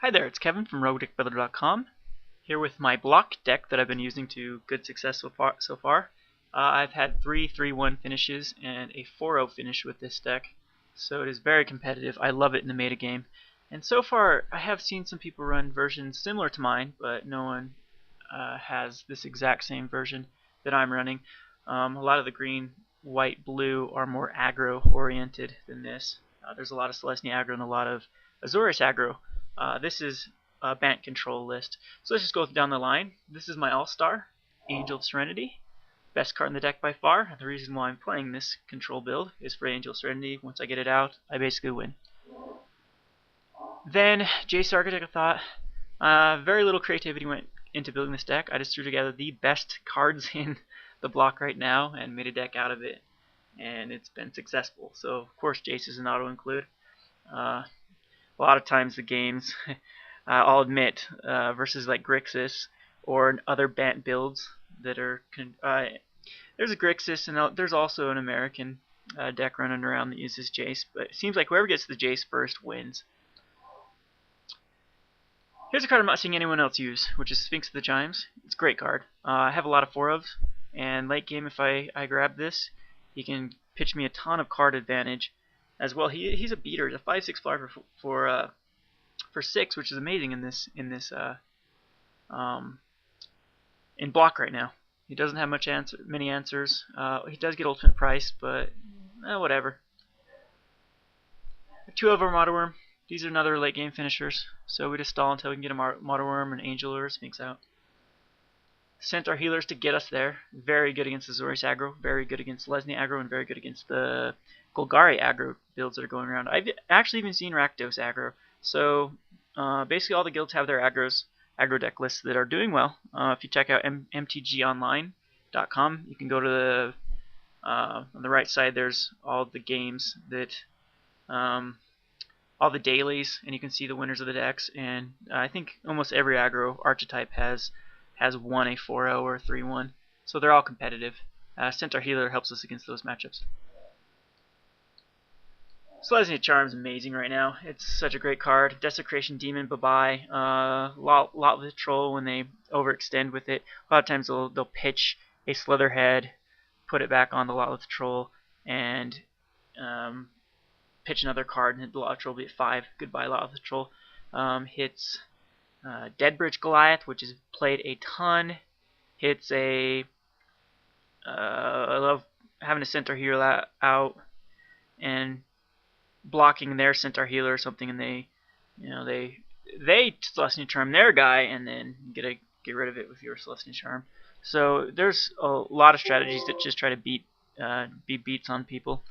Hi there, it's Kevin from RogueDeckBuilder.com, here with my block deck that I've been using to good success so far. I've had 3 3-1 finishes and a 4-0 finish with this deck, so it is very competitive. I love it in the meta game. And so far, I have seen some people run versions similar to mine, but no one has this exact same version that I'm running. A lot of the green, white, blue are more aggro oriented than this. There's a lot of Celestia aggro and a lot of Azorius aggro. This is a Bant Control list. So let's just go down the line. This is my all-star, Angel of Serenity. Best card in the deck by far. The reason why I'm playing this control build is for Angel of Serenity. Once I get it out, I basically win. Then, Jace archetype, I thought, very little creativity went into building this deck. I just threw together the best cards in the block right now and made a deck out of it. And it's been successful. So, of course, Jace is an auto-include. A lot of times the games, I'll admit, versus like Grixis or other Bant builds that are, there's a Grixis and there's also an American deck running around that uses Jace, but it seems like whoever gets the Jace first wins. Here's a card I'm not seeing anyone else use, which is Sphinx of the Chimes. It's a great card. I have a lot of 4-ofs, and late game if I grab this, he can pitch me a ton of card advantage. As well, he's a beater. He's a 5/6 flyer for 6, which is amazing in block right now. He doesn't have many answers. He does get ultimate price, but whatever. 2 of Armada Wurm. These are another late game finishers, so we just stall until we can get a Armada Wurm, an Angel, or a Sphinx out. Sent our healers to get us there. Very good against the Azorius aggro, very good against Lesnia aggro, and very good against the Golgari aggro builds that are going around. I've actually even seen Rakdos aggro. So basically all the guilds have their aggro deck lists that are doing well. If you check out mtgonline.com, you can go to the on the right side. There's all the games that all the dailies, and you can see the winners of the decks. And I think almost every aggro archetype has won a 4-0 or a 3-1, so they're all competitive. Centaur Healer helps us against those matchups. Celestia Charm's amazing right now. It's such a great card. Desecration Demon, bye-bye. Lot of the Troll when they overextend with it. A lot of times they'll pitch a Slitherhead, put it back on the Lot of the Troll, and pitch another card, and the Lot of the Troll will be at 5. Goodbye, Lot of the Troll. Hits Deadbridge Goliath, which is played a ton. Hits a I love having a Centaur Healer out and blocking their Centaur Healer or something, and they Celestia Charm their guy and then get rid of it with your Celestia Charm. So there's a lot of strategies that just try to beat beats on people.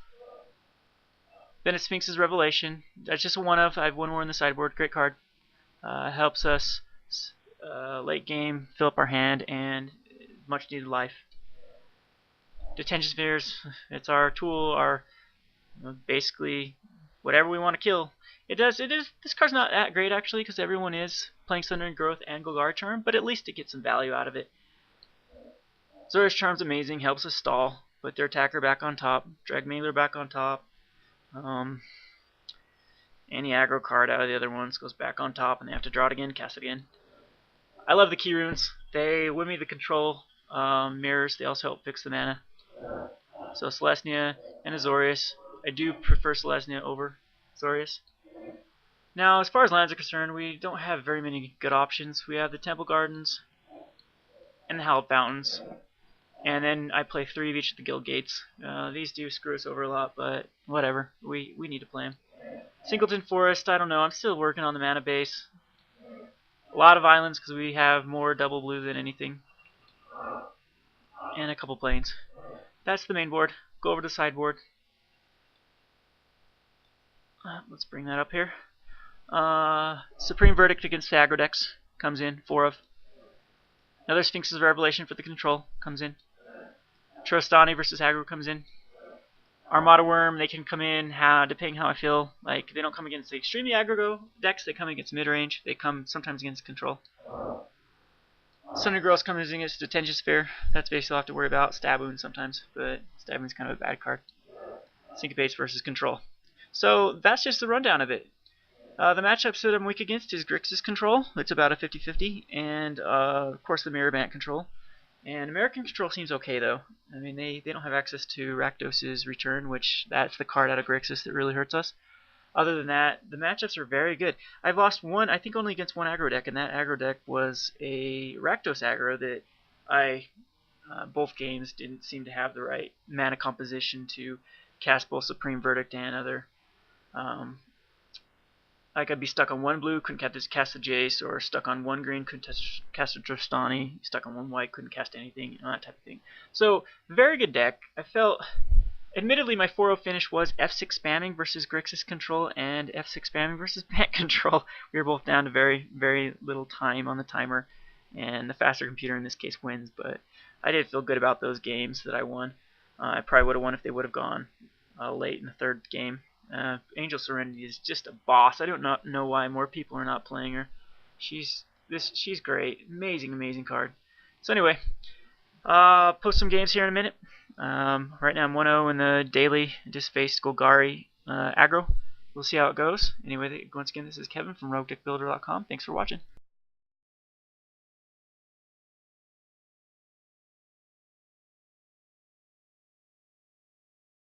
Then it's Sphinx's Revelation. That's just a 1-of. I have 1 more in the sideboard. Great card. Helps us late game fill up our hand and much needed life. Detention Spheres. It's our tool. Basically whatever we want to kill. This card's not that great actually because everyone is playing Sundering Growth and Golgari Charm, but at least it gets some value out of it. Azorius Charm's amazing, helps us stall, put their attacker back on top, drag Mailer back on top. Any aggro card out of the other ones goes back on top, and they have to draw it again, cast it again. I love the key runes. They win me the control mirrors. They also help fix the mana. So Celestia and Azorius. I do prefer Celestia over Azorius. Now, as far as lands are concerned, we don't have very many good options. We have the Temple Gardens and the Hallowed Fountains. And then I play 3 of each of the guild gates. These do screw us over a lot, but whatever. We need to play them. Singleton Forest, I don't know. I'm still working on the mana base. A lot of islands because we have more double blue than anything. And a couple planes. That's the main board. Go over to the sideboard. Let's bring that up here. Supreme Verdict against the aggro decks comes in. 4 of. Another Sphinx's Revelation for the control comes in. Trostani versus aggro comes in. Armada Wurm, they can come in depending how I feel. Like, they don't come against the extremely aggro decks, they come against mid-range. They come sometimes against control. Sundering Growth comes against Detention Sphere. That's basically all I have to worry about. Stab Wound sometimes, but Stab Wound's kind of a bad card. Syncopates versus control. So that's just the rundown of it. The matchups that I'm weak against is Grixis Control. It's about a 50-50, and of course the mirror Bant Control. And American Control seems okay though. I mean, they don't have access to Rakdos's Return, which that's the card out of Grixis that really hurts us. Other than that, the matchups are very good. I've lost one, I think only against one aggro deck, and that aggro deck was a Rakdos aggro that I both games didn't seem to have the right mana composition to cast both Supreme Verdict and other. Um, like I'd be stuck on one blue, couldn't cast a Jace, or stuck on one green, couldn't cast a Drostani, stuck on one white, couldn't cast anything, you know, that type of thing. So, very good deck. I felt, admittedly, my 4-0 finish was F6 spamming versus Grixis Control and F6 spamming versus Bant Control. We were both down to very, very little time on the timer, and the faster computer in this case wins, but I did feel good about those games that I won. I probably would have won if they would have gone late in the third game. Angel Serenity is just a boss. I don't know why more people are not playing her. She's great. Amazing card. So anyway, post some games here in a minute. Right now I'm 1-0 in the daily. Just faced Golgari aggro. We'll see how it goes. Anyway, once again, this is Kevin from RogueDeckBuilder.com. Thanks for watching.